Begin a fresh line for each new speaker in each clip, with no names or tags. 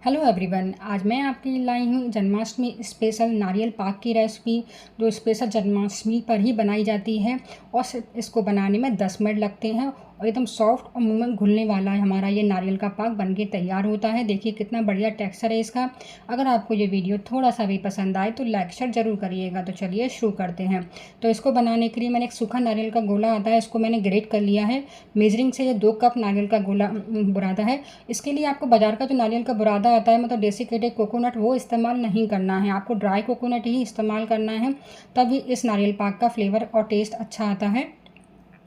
Hello everyone, आज मैं आपके लिए लाई हूँ जन्माष्टमी स्पेशल नारियल पाक की रेसिपी, जो स्पेशल जन्माष्टमी पर ही बनाई जाती है। और इसको बनाने में 10 मिनट लगते हैं और एकदम सॉफ्ट और मुंह में घुलने वाला है हमारा ये नारियल का पाक बनके तैयार होता है। देखिए कितना बढ़िया टेक्सचर है इसका। अगर आपको ये वीडियो थोड़ा सा भी पसंद आए तो लाइक शेयर ज़रूर करिएगा। तो चलिए शुरू करते हैं। तो इसको बनाने के लिए मैंने एक सूखा नारियल का गोला आता है, इसको मैंने ग्रेट कर लिया है। मेजरिंग से ये 2 कप नारियल का गोला बुरादा है। इसके लिए आपको बाजार का जो नारियल का बुरादा आता है, मतलब डेसिकेटेड कोकोनट, वो इस्तेमाल नहीं करना है। आपको ड्राई कोकोनट ही इस्तेमाल करना है, तभी इस नारियल पाक का फ्लेवर और टेस्ट अच्छा आता है।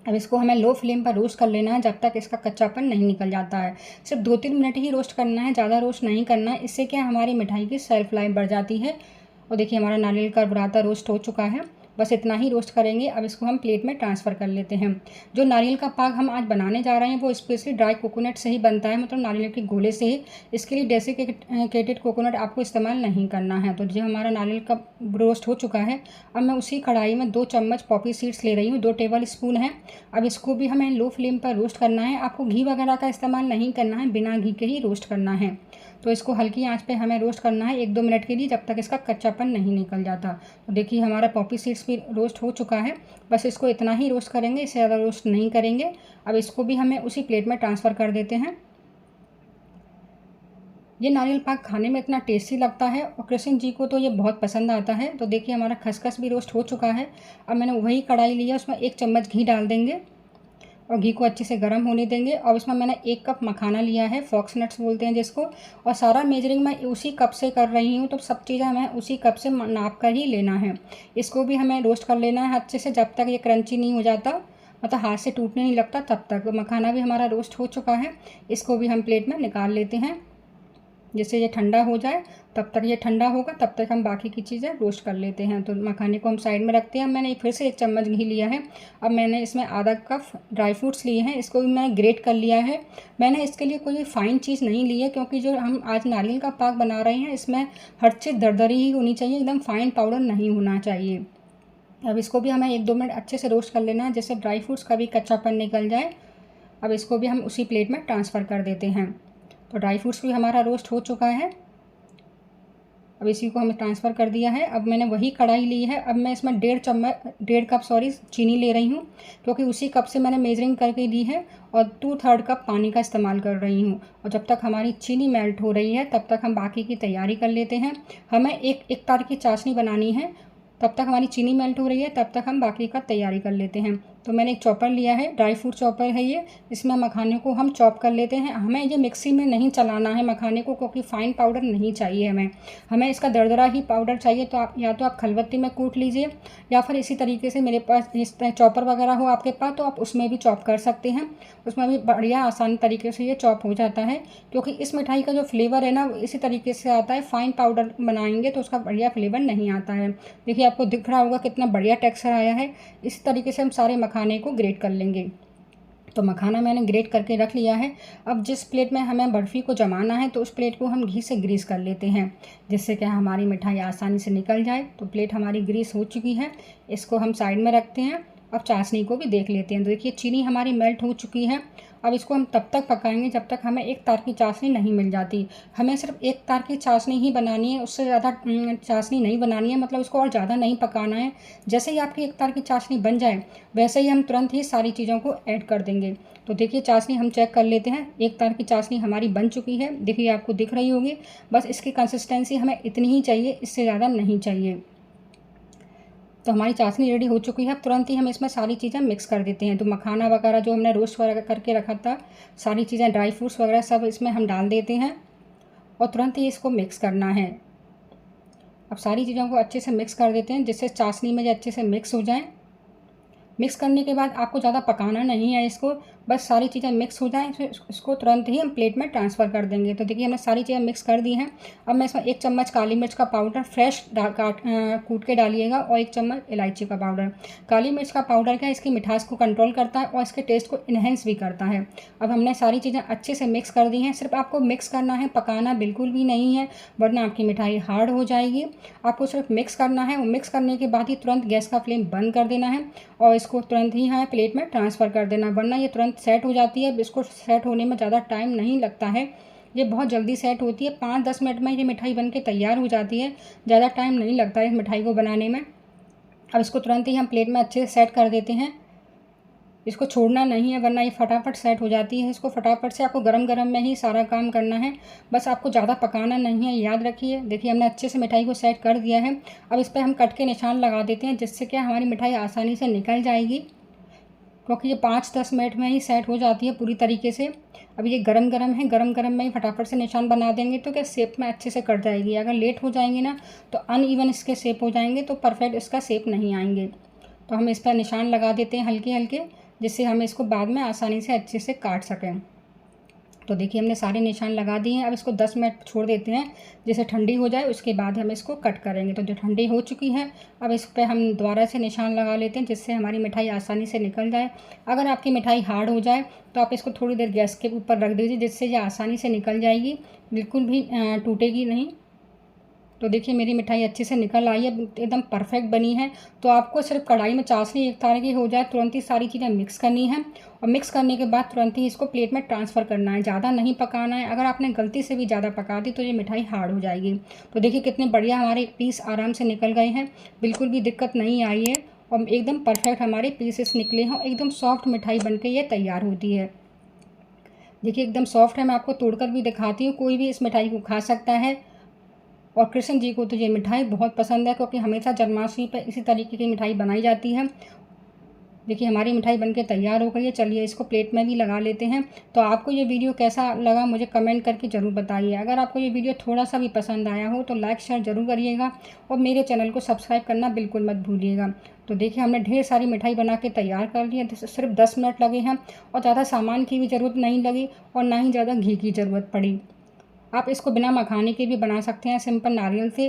अब इसको हमें लो फ्लेम पर रोस्ट कर लेना है जब तक इसका कच्चापन नहीं निकल जाता है। सिर्फ 2-3 मिनट ही रोस्ट करना है, ज़्यादा रोस्ट नहीं करना है। इससे क्या हमारी मिठाई की शेल्फ लाइफ बढ़ जाती है। और देखिए हमारा नारियल का बुरादा रोस्ट हो चुका है। बस इतना ही रोस्ट करेंगे। अब इसको हम प्लेट में ट्रांसफ़र कर लेते हैं। जो नारियल का पाक हम आज बनाने जा रहे हैं वो स्पेशली ड्राई कोकोनट से ही बनता है, मतलब नारियल के गोले से ही। इसके लिए डेसिकेटेड कोकोनट आपको इस्तेमाल नहीं करना है। तो जो हमारा नारियल का रोस्ट हो चुका है, अब मैं उसी कढ़ाई में 2 चम्मच पॉपी सीड्स ले रही हूँ, 2 टेबल स्पून है। अब इसको भी हमें लो फ्लेम पर रोस्ट करना है। आपको घी वगैरह का इस्तेमाल नहीं करना है, बिना घी के ही रोस्ट करना है। तो इसको हल्की आंच पे हमें रोस्ट करना है 1-2 मिनट के लिए, जब तक इसका कच्चापन नहीं निकल जाता। तो देखिए हमारा पॉपी सीड्स भी रोस्ट हो चुका है। बस इसको इतना ही रोस्ट करेंगे, इससे ज़्यादा रोस्ट नहीं करेंगे। अब इसको भी हमें उसी प्लेट में ट्रांसफ़र कर देते हैं। ये नारियल पाक खाने में इतना टेस्टी लगता है और कृष्ण जी को तो ये बहुत पसंद आता है। तो देखिए हमारा खसखस भी रोस्ट हो चुका है। अब मैंने वही कढ़ाई लिया, उसमें 1 चम्मच घी डाल देंगे और घी को अच्छे से गर्म होने देंगे। और इसमें मैंने 1 कप मखाना लिया है, फॉक्स नट्स बोलते हैं जिसको। और सारा मेजरिंग मैं उसी कप से कर रही हूँ, तो सब चीज़ें हमें उसी कप से नाप कर ही लेना है। इसको भी हमें रोस्ट कर लेना है अच्छे से, जब तक ये क्रंची नहीं हो जाता, मतलब हाथ से टूटने नहीं लगता तब तक। मखाना भी हमारा रोस्ट हो चुका है। इसको भी हम प्लेट में निकाल लेते हैं। जैसे ये ठंडा हो जाए, तब तक ये ठंडा होगा, तब तक हम बाकी की चीज़ें रोस्ट कर लेते हैं। तो मखाने को हम साइड में रखते हैं। अब मैंने फिर से 1 चम्मच घी लिया है। अब मैंने इसमें आधा कप ड्राई फ्रूट्स लिए हैं, इसको भी मैंने ग्रेट कर लिया है। मैंने इसके लिए कोई फाइन चीज़ नहीं ली है, क्योंकि जो हम आज नारियल का पाक बना रहे हैं इसमें हर चीज़ दरदरी ही होनी चाहिए, एकदम फाइन पाउडर नहीं होना चाहिए। अब इसको भी हमें 1-2 मिनट अच्छे से रोस्ट कर लेना है, जिससे ड्राई फ्रूट्स का भी कच्चापन निकल जाए। अब इसको भी हम उसी प्लेट में ट्रांसफ़र कर देते हैं। तो ड्राई फ्रूट्स भी हमारा रोस्ट हो चुका है। अब इसी को हमें ट्रांसफ़र कर दिया है। अब मैंने वही कढ़ाई ली है। अब मैं इसमें 1.5 कप चीनी ले रही हूँ, क्योंकि उसी कप से मैंने मेजरिंग करके ली है। और 2/3 कप पानी का इस्तेमाल कर रही हूँ। और जब तक हमारी चीनी मेल्ट हो रही है, तब तक हम बाकी की तैयारी कर लेते हैं। हमें एक तार की चाशनी बनानी है। तब तक हमारी चीनी मेल्ट हो रही है, तब तक हम बाकी का तैयारी कर लेते हैं। तो मैंने एक चॉपर लिया है, ड्राई फ्रूट चॉपर है ये। इसमें मखाने को हम चॉप कर लेते हैं। हमें ये मिक्सी में नहीं चलाना है मखाने को, क्योंकि फ़ाइन पाउडर नहीं चाहिए हमें इसका दरदरा ही पाउडर चाहिए। तो आप या तो आप खलबत्ती में कूट लीजिए, या फिर इसी तरीके से मेरे पास इस चॉपर वगैरह हो आपके पास, तो आप उसमें भी चॉप कर सकते हैं। उसमें भी बढ़िया आसान तरीके से ये चॉप हो जाता है, क्योंकि इस मिठाई का जो फ्लेवर है ना, इसी तरीके से आता है। फ़ाइन पाउडर बनाएंगे तो उसका बढ़िया फ्लेवर नहीं आता है। देखिए आपको दिख रहा होगा कितना बढ़िया टेक्सचर आया है। इस तरीके से हम सारे मखाने को ग्रेट कर लेंगे। तो मखाना मैंने ग्रेट करके रख लिया है। अब जिस प्लेट में हमें बर्फ़ी को जमाना है, तो उस प्लेट को हम घी से ग्रीस कर लेते हैं, जिससे क्या हमारी मिठाई आसानी से निकल जाए। तो प्लेट हमारी ग्रीस हो चुकी है, इसको हम साइड में रखते हैं। अब चाशनी को भी देख लेते हैं। तो देखिए चीनी हमारी मेल्ट हो चुकी है। अब इसको हम तब तक पकाएंगे जब तक हमें 1 तार की चाशनी नहीं मिल जाती। हमें सिर्फ 1 तार की चाशनी ही बनानी है, उससे ज़्यादा चाशनी नहीं बनानी है, मतलब उसको और ज़्यादा नहीं पकाना है। जैसे ही आपकी 1 तार की चाशनी बन जाए, वैसे ही हम तुरंत ही सारी चीज़ों को ऐड कर देंगे। तो देखिए चाशनी हम चेक कर लेते हैं। 1 तार की चाशनी हमारी बन चुकी है, देखिए आपको दिख रही होगी। बस इसकी कंसिस्टेंसी हमें इतनी ही चाहिए, इससे ज़्यादा नहीं चाहिए। तो हमारी चाशनी रेडी हो चुकी है। अब तुरंत ही हम इसमें सारी चीज़ें मिक्स कर देते हैं। तो मखाना वगैरह जो हमने रोस्ट वगैरह करके रखा था, सारी चीज़ें ड्राई फ्रूट्स वगैरह सब इसमें हम डाल देते हैं और तुरंत ही इसको मिक्स करना है। अब सारी चीज़ों को अच्छे से मिक्स कर देते हैं, जिससे चाशनी में जो अच्छे से मिक्स हो जाए। मिक्स करने के बाद आपको ज़्यादा पकाना नहीं है इसको, बस सारी चीज़ें मिक्स हो जाएँ, फिर इसको तुरंत ही हम प्लेट में ट्रांसफ़र कर देंगे। तो देखिए हमने सारी चीज़ें मिक्स कर दी हैं। अब मैं इसमें 1 चम्मच काली मिर्च का पाउडर फ्रेश कूट के डालिएगा, और 1 चम्मच इलायची का पाउडर। काली मिर्च का पाउडर क्या है, इसकी मिठास को कंट्रोल करता है और इसके टेस्ट को इन्हेंस भी करता है। अब हमने सारी चीज़ें अच्छे से मिक्स कर दी हैं। सिर्फ आपको मिक्स करना है, पकाना बिल्कुल भी नहीं है, वरना आपकी मिठाई हार्ड हो जाएगी। आपको सिर्फ मिक्स करना है, और मिक्स करने के बाद ही तुरंत गैस का फ्लेम बंद कर देना है और इसको तुरंत ही हमें प्लेट में ट्रांसफ़र कर देना, वरना ये तुरंत सेट हो जाती है। इसको सेट होने में ज़्यादा टाइम नहीं लगता है। ये बहुत जल्दी सेट होती है, 5-10 मिनट में ये मिठाई बन के तैयार हो जाती है, ज़्यादा टाइम नहीं लगता है इस मिठाई को बनाने में। अब इसको तुरंत ही हम प्लेट में अच्छे से सेट कर देते हैं, इसको छोड़ना नहीं है वरना ये फटाफट सेट हो जाती है। इसको फटाफट से आपको गरम गरम में ही सारा काम करना है, बस आपको ज़्यादा पकाना नहीं है, याद रखिए। देखिए हमने अच्छे से मिठाई को सेट कर दिया है। अब इस पर हम कट के निशान लगा देते हैं, जिससे क्या हमारी मिठाई आसानी से निकल जाएगी, क्योंकि ये 5-10 मिनट में ही सेट हो जाती है पूरी तरीके से। अब ये गरम गरम है, गरम गरम में ही फटाफट से निशान बना देंगे तो क्या शेप में अच्छे से कट जाएगी। अगर लेट हो जाएंगे ना तो अनइवन इसके शेप हो जाएंगे, तो परफेक्ट इसका शेप नहीं आएंगे। तो हम इस पर निशान लगा देते हैं हल्के हल्के, जिससे हम इसको बाद में आसानी से अच्छे से काट सकें। तो देखिए हमने सारे निशान लगा दिए हैं। अब इसको 10 मिनट छोड़ देते हैं, जैसे ठंडी हो जाए उसके बाद हम इसको कट करेंगे। तो जो ठंडी हो चुकी है, अब इस पर हम दोबारा से निशान लगा लेते हैं, जिससे हमारी मिठाई आसानी से निकल जाए। अगर आपकी मिठाई हार्ड हो जाए तो आप इसको थोड़ी देर गैस के ऊपर रख दीजिए, जिससे ये आसानी से निकल जाएगी, बिल्कुल भी टूटेगी नहीं। तो देखिए मेरी मिठाई अच्छे से निकल आई है, एकदम परफेक्ट बनी है। तो आपको सिर्फ कढ़ाई में चाशनी एक तरह की हो जाए तुरंत ही सारी चीज़ें मिक्स करनी है, और मिक्स करने के बाद तुरंत ही इसको प्लेट में ट्रांसफ़र करना है, ज़्यादा नहीं पकाना है। अगर आपने गलती से भी ज़्यादा पका दी तो ये मिठाई हार्ड हो जाएगी। तो देखिए कितने बढ़िया हमारे पीस आराम से निकल गए हैं, बिल्कुल भी दिक्कत नहीं आई है, और एकदम परफेक्ट हमारे पीसेस निकले हैं, एकदम सॉफ्ट मिठाई बन के ये तैयार होती है। देखिए एकदम सॉफ्ट है, मैं आपको तोड़कर भी दिखाती हूँ, कोई भी इस मिठाई को खा सकता है। और कृष्ण जी को तो ये मिठाई बहुत पसंद है, क्योंकि हमेशा जन्माष्टमी पर इसी तरीके की मिठाई बनाई जाती है। देखिए हमारी मिठाई बनके तैयार हो गई है। चलिए इसको प्लेट में भी लगा लेते हैं। तो आपको ये वीडियो कैसा लगा मुझे कमेंट करके ज़रूर बताइए। अगर आपको ये वीडियो थोड़ा सा भी पसंद आया हो तो लाइक शेयर ज़रूर करिएगा, और मेरे चैनल को सब्सक्राइब करना बिल्कुल मत भूलिएगा। तो देखिए हमने ढेर सारी मिठाई बना के तैयार कर ली है, सिर्फ 10 मिनट लगे हैं, और ज़्यादा सामान की भी ज़रूरत नहीं लगी, और ना ही ज़्यादा घी की ज़रूरत पड़ी। आप इसको बिना मखाने के भी बना सकते हैं, सिंपल नारियल से,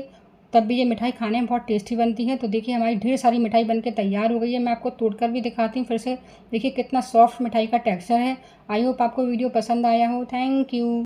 तब भी ये मिठाई खाने में बहुत टेस्टी बनती है। तो देखिए हमारी ढेर सारी मिठाई बनके तैयार हो गई है। मैं आपको तोड़कर भी दिखाती हूँ फिर से। देखिए कितना सॉफ्ट मिठाई का टेक्सचर है। आई होप आपको वीडियो पसंद आया हो। Thank you.